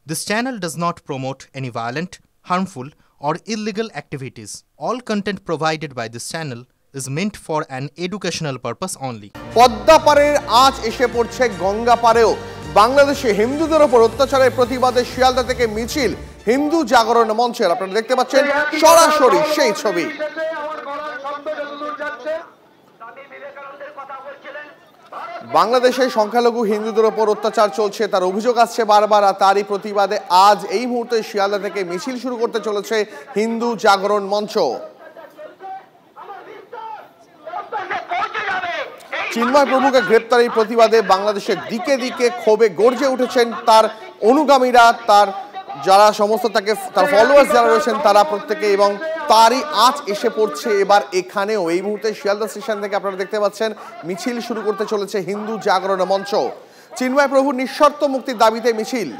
This channel does not promote any violent, harmful, or illegal activities. All content provided by this channel is meant for an educational purpose only. Padma পারের আঁচ এসে পড়ছে গঙ্গা পারেও। বাংলাদেশে হিন্দুদের ওপর অত্যাচারের প্রতিবাদে শিয়ালদা থেকে মিছিল হিন্দু জাগরণ মঞ্চের। আপনারা দেখতে পাচ্ছেন সরাসরি সেই ছবি। বাংলাদেশে সংখ্যালঘু হিন্দুদের ওপর অত্যাচার চলছে, তার অভিযোগ আসছে বারবার, আর তারই প্রতিবাদে আজ এই মুহূর্তে শিয়ালদা থেকে মিছিল শুরু করতে চলেছে হিন্দু জাগরণ মঞ্চ। চিন্ময় প্রভুকে গ্রেপ্তারের প্রতিবাদে বাংলাদেশের দিকে দিকে ক্ষোভে গর্জে উঠেছেন তার অনুগামীরা, তার যারা সমস্ত তার ফলোয়ার্স যারা রয়েছেন তারা প্রত্যেকে, এবং তারই আঁচ এসে পড়ছে এবার এখানেও। এই মুহূর্তে শিয়ালদা স্টেশন থেকে আপনারা দেখতে পাচ্ছেন মিছিল শুরু করতে চলেছে হিন্দু জাগরণ মঞ্চ। চিন্ময় প্রভুর নিঃশর্ত মুক্তির দাবিতে মিছিল।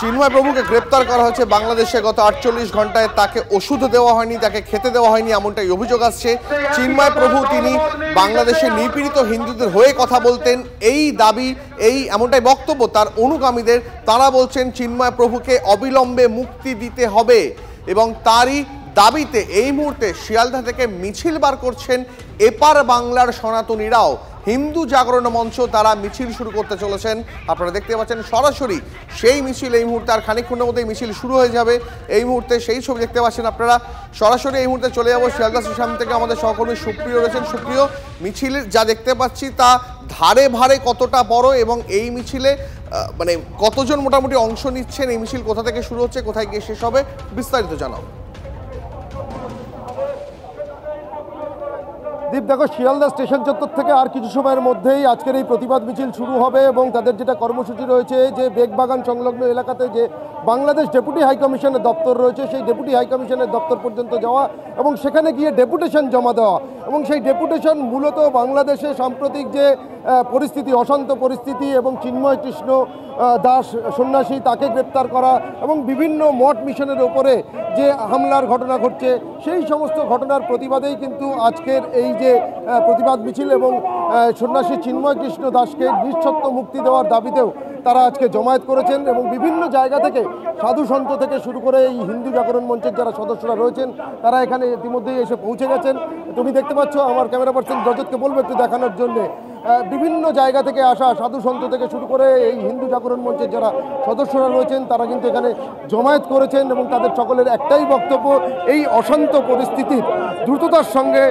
চিন্ময় প্রভুকে গ্রেপ্তার করা হয়েছে বাংলাদেশে। গত 48 ঘন্টায় তাকে ওষুধ দেওয়া হয়নি, তাকে খেতে দেওয়া হয়নি, এমনটাই অভিযোগ আসছে। চিন্ময় প্রভু তিনি বাংলাদেশে নিপীড়িত হিন্দুদের হয়ে কথা বলতেন, এই দাবি এমনটাই বক্তব্য তার অনুগামীদের। তারা বলছেন চিন্ময় প্রভুকে অবিলম্বে মুক্তি দিতে হবে, এবং তারই দাবিতে এই মুহূর্তে শিয়ালদা থেকে মিছিল বার করছেন এপার বাংলার সনাতনীরাও। হিন্দু জাগরণ মঞ্চ তারা মিছিল শুরু করতে চলেছেন। আপনারা দেখতে পাচ্ছেন সরাসরি সেই মিছিল এই মুহূর্তে, আর খানিকক্ষণের মধ্যেই মিছিল শুরু হয়ে যাবে। এই মুহূর্তে সেই ছবি দেখতে পাচ্ছেন আপনারা। সরাসরি এই মুহূর্তে চলে যাবো শিয়ালদা স্টেশন থেকে, আমাদের সহকর্মী সুপ্রিয় রয়েছেন। সুপ্রিয়, মিছিল যা দেখতে পাচ্ছি তা ধারে ভারে কতটা বড়, এবং এই মিছিলে মানে কতজন মোটামুটি অংশ নিচ্ছেন, এই মিছিল কোথা থেকে শুরু হচ্ছে, কোথায় গিয়ে শেষ হবে, বিস্তারিত জানাও। দীপ, দেখো, শিয়ালদা স্টেশন চত্বর থেকে আর কিছু সময়ের মধ্যেই আজকের এই প্রতিবাদ মিছিল শুরু হবে, এবং তাদের যেটা কর্মসূচি রয়েছে যে বেগবাগান সংলগ্ন এলাকাতে যে বাংলাদেশ ডেপুটি হাইকমিশনের দপ্তর রয়েছে, সেই ডেপুটি হাইকমিশনের দপ্তর পর্যন্ত যাওয়া এবং সেখানে গিয়ে ডেপুটেশন জমা দেওয়া, এবং সেই ডেপুটেশন মূলত বাংলাদেশে সাম্প্রতিক যে পরিস্থিতি, অশান্ত পরিস্থিতি, এবং চিন্ময় কৃষ্ণ দাস সন্ন্যাসী তাকে গ্রেপ্তার করা, এবং বিভিন্ন মঠ মিশনের ওপরে যে হামলার ঘটনা ঘটছে, সেই সমস্ত ঘটনার প্রতিবাদেই কিন্তু আজকের এই যে প্রতিবাদ মিছিল, এবং সন্ন্যাসী চিন্ময় কৃষ্ণ দাসকে নিঃশর্ত মুক্তি দেওয়ার দাবিতেও তারা আজকে জমায়েত করেছেন। এবং বিভিন্ন জায়গা থেকে সাধু সন্ত থেকে শুরু করে এই হিন্দু জাগরণ মঞ্চের যারা সদস্যরা রয়েছেন তারা এখানে ইতিমধ্যেই এসে পৌঁছে গেছেন। তুমি দেখতে পাচ্ছ, আমার ক্যামেরা পার্সন রজতকে বলবো একটু দেখানোর জন্যে। বিভিন্ন জায়গা থেকে আসা সাধু সন্ত থেকে শুরু করে এই হিন্দু জাগরণ মঞ্চের যারা সদস্যরা রয়েছেন তারা কিন্তু এখানে জমায়েত করেছেন, এবং তাদের সকলের একটাই বক্তব্য, এই অশান্ত পরিস্থিতির দ্রুততার সঙ্গে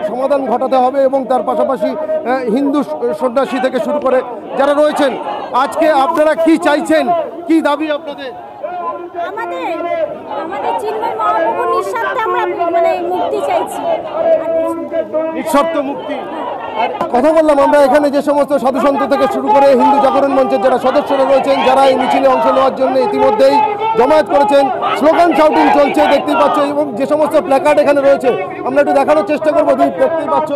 সমাধান ঘটাতে হবে, এবং তার পাশাপাশি হিন্দু সন্ন্যাসী থেকে শুরু করে যারা রয়েছেন। আজকে আপনারা কি চাইছেন, কি দাবি আপনাদের? আমাদের চিন্ময় মহাপ্রভুর নিঃস্বার্থে আমরা মুক্তি চাইছি, নিঃশর্ত মুক্তি। কথা বললাম আমরা এখানে যে সমস্ত সাধু সন্ত থেকে শুরু করে হিন্দু জাগরণ মঞ্চের যারা সদস্যরা রয়েছেন, যারা এই মিছিলে অংশ নেওয়ার জন্য ইতিমধ্যেই জমায়েত করেছেন। স্লোগান শাউটিং চলছে দেখতেই পাচ্ছ, এবং যে সমস্ত প্ল্যাকার্ড এখানে রয়েছে আমরা একটু দেখানোর চেষ্টা করবো। দেখতেই পাচ্ছ,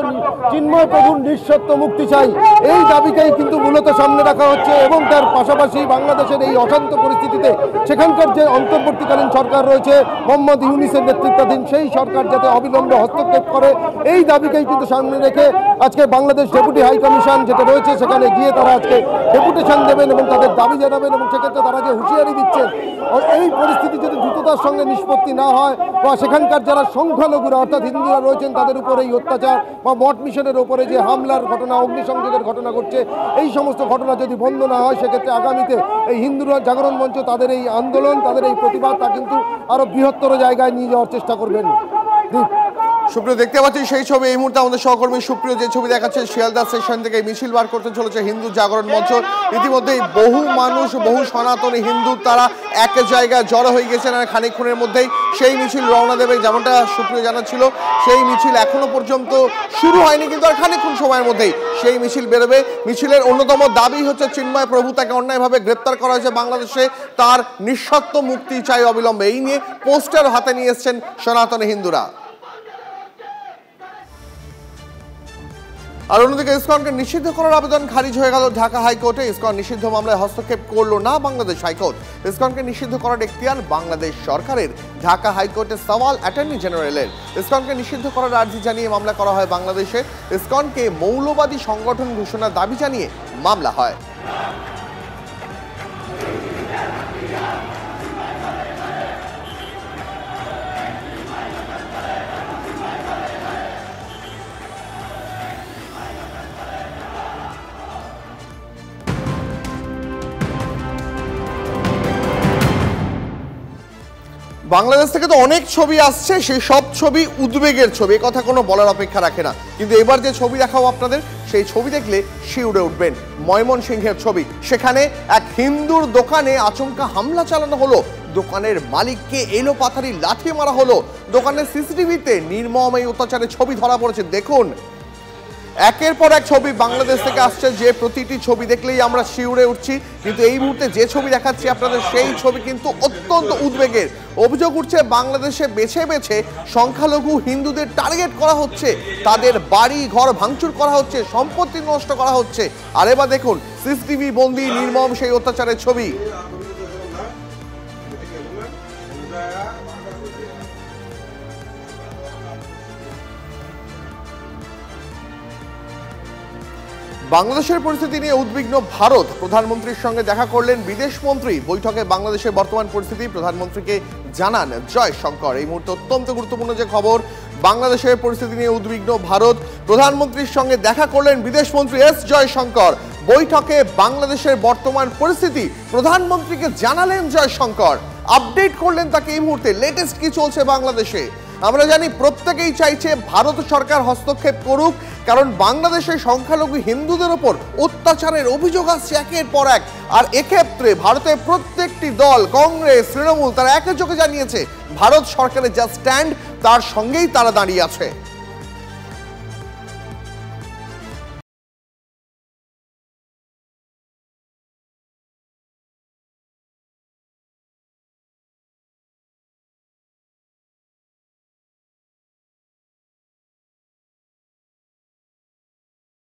চিন্ময় প্রভুর নিঃশর্ত মুক্তি চাই, এই দাবিকেই কিন্তু মূলত সামনে রাখা হচ্ছে, এবং তার পাশাপাশি বাংলাদেশের এই অশান্ত পরিস্থিতিতে সেখানকার যে অন্তর্বর্তীকালীন সরকার রয়েছে মোহাম্মদ ইউনূসের নেতৃত্বাধীন, সেই সরকার যাতে অবিলম্বে হস্তক্ষেপ করে, এই দাবিকেই কিন্তু সামনে রেখে আজকে বাংলাদেশ ডেপুটি হাই কমিশন যেটা রয়েছে সেখানে গিয়ে তারা আজকে ডেপুটেশন দেবেন এবং তাদের দাবি জানাবেন। এবং সেক্ষেত্রে তারা যে হুঁশিয়ারি দিচ্ছেন, এই পরিস্থিতি যদি দ্রুততার সঙ্গে নিষ্পত্তি না হয়, বা সেখানকার যারা সংখ্যালঘুরা অর্থাৎ হিন্দুরা রয়েছেন তাদের উপরে এই অত্যাচার, বা মঠ মিশনের উপরে যে হামলার ঘটনা, অগ্নিসংযোগের ঘটনা ঘটছে, এই সমস্ত ঘটনা যদি বন্ধ না হয়, সেক্ষেত্রে আগামীতে এই হিন্দু জাগরণ মঞ্চ তাদের এই আন্দোলন, তাদের এই প্রতিবাদ তা কিন্তু আরো বৃহত্তর জায়গায় নিয়ে যাওয়ার চেষ্টা করবেন। সুপ্রিয়, দেখতে পাচ্ছি সেই ছবি এই মুহূর্তে আমাদের সহকর্মী সুপ্রিয় যে ছবি দেখাচ্ছে শিয়ালদা স্টেশন থেকে মিছিল বার করতে চলেছে হিন্দু জাগরণ মঞ্চ। ইতিমধ্যেই বহু মানুষ, বহু সনাতনী হিন্দু তারা এক জায়গায় জড়ো হয়ে গেছেন, আর খানিকক্ষণের মধ্যেই সেই মিছিল রওনা দেবে। যেমনটা সুপ্রিয় জানাচ্ছিল, সেই মিছিল এখনো পর্যন্ত শুরু হয়নি, কিন্তু আর খানিকক্ষণ সময়ের মধ্যেই সেই মিছিল বেরোবে। মিছিলের অন্যতম দাবি হচ্ছে চিন্ময় প্রভু, তাকে অন্যায়ভাবে গ্রেপ্তার করা হয়েছে বাংলাদেশে, তার নিঃশর্ত মুক্তি চাই অবিলম্বে। এই নিয়ে পোস্টার হাতে নিয়ে এসছেন সনাতনী হিন্দুরা। আর অন্যদিকে ইসকনকে নিষিদ্ধ করার আবেদন খারিজ হয়ে গেল ঢাকা হাইকোর্টে। ইসকন নিষিদ্ধ মামলায় হস্তক্ষেপ করলো না বাংলাদেশ হাইকোর্ট। ইসকনকে নিষিদ্ধ করার এখতিয়ার বাংলাদেশ সরকারের। ঢাকা হাইকোর্টে সওয়াল অ্যাটর্নি জেনারেলের। ইসকনকে নিষিদ্ধ করার আর্জি জানিয়ে মামলা করা হয় বাংলাদেশে। ইসকনকে মৌলবাদী সংগঠন ঘোষণার দাবি জানিয়ে মামলা হয়। বাংলাদেশ থেকে তো অনেক ছবি আসছে, সেই সব ছবি উদ্বেগের ছবি, কথা কোনো বলার অপেক্ষা রাখে না। কিন্তু এবার যে ছবি দেখাও আপনাদের, সেই ছবি দেখলে শিউরে উঠবেন। ময়মনসিংহের ছবি, সেখানে এক হিন্দুর দোকানে আচমকা হামলা চালানো হলো। দোকানের মালিককে এলোপাথারি লাথি মারা হলো। দোকানের সিসিটিভিতে নির্মম এই অত্যাচারের ছবি ধরা পড়েছে। দেখুন, একের পর এক ছবি বাংলাদেশ থেকে আসছে, যে প্রতিটি ছবি দেখলেই আমরা শিউরে উঠছি। কিন্তু এই মুহূর্তে যে ছবি দেখাচ্ছি আপনাদের, সেই ছবি কিন্তু অত্যন্ত উদ্বেগের। অভিযোগ উঠছে বাংলাদেশে বেছে বেছে সংখ্যালঘু হিন্দুদের টার্গেট করা হচ্ছে, তাদের বাড়ি ঘর ভাঙচুর করা হচ্ছে, সম্পত্তি নষ্ট করা হচ্ছে। আর এবার দেখুন সিসিটিভি বন্দি নির্মম সেই অত্যাচারের ছবি। বাংলাদেশের পরিস্থিতি নিয়ে উদ্বিগ্ন ভারত। প্রধানমন্ত্রীর সঙ্গে দেখা করলেন বিদেশমন্ত্রী। বৈঠকে বাংলাদেশের বর্তমান পরিস্থিতি প্রধানমন্ত্রীকে জানান জয়শঙ্কর। এই মুহূর্তে অত্যন্ত গুরুত্বপূর্ণ যে খবর, বাংলাদেশের পরিস্থিতি নিয়ে উদ্বিগ্ন ভারত। প্রধানমন্ত্রীর সঙ্গে দেখা করলেন বিদেশমন্ত্রী এস জয়শঙ্কর। বৈঠকে বাংলাদেশের বর্তমান পরিস্থিতি প্রধানমন্ত্রীকে জানালেন জয়শঙ্কর। আপডেট করলেন তাকে এই মুহূর্তে লেটেস্ট কি চলছে বাংলাদেশে। আমরা জানি প্রত্যেকেই চাইছে ভারত সরকার হস্তক্ষেপ করুক, কারণ বাংলাদেশে সংখ্যালঘু হিন্দুদের ওপর অত্যাচারের অভিযোগ আসছে একের পর এক। আর এক্ষেত্রে ভারতের প্রত্যেকটি দল, কংগ্রেস, তৃণমূল, তারা একযোগে জানিয়েছে ভারত সরকারের যা স্ট্যান্ড, তার সঙ্গেই তারা দাঁড়িয়ে আছে।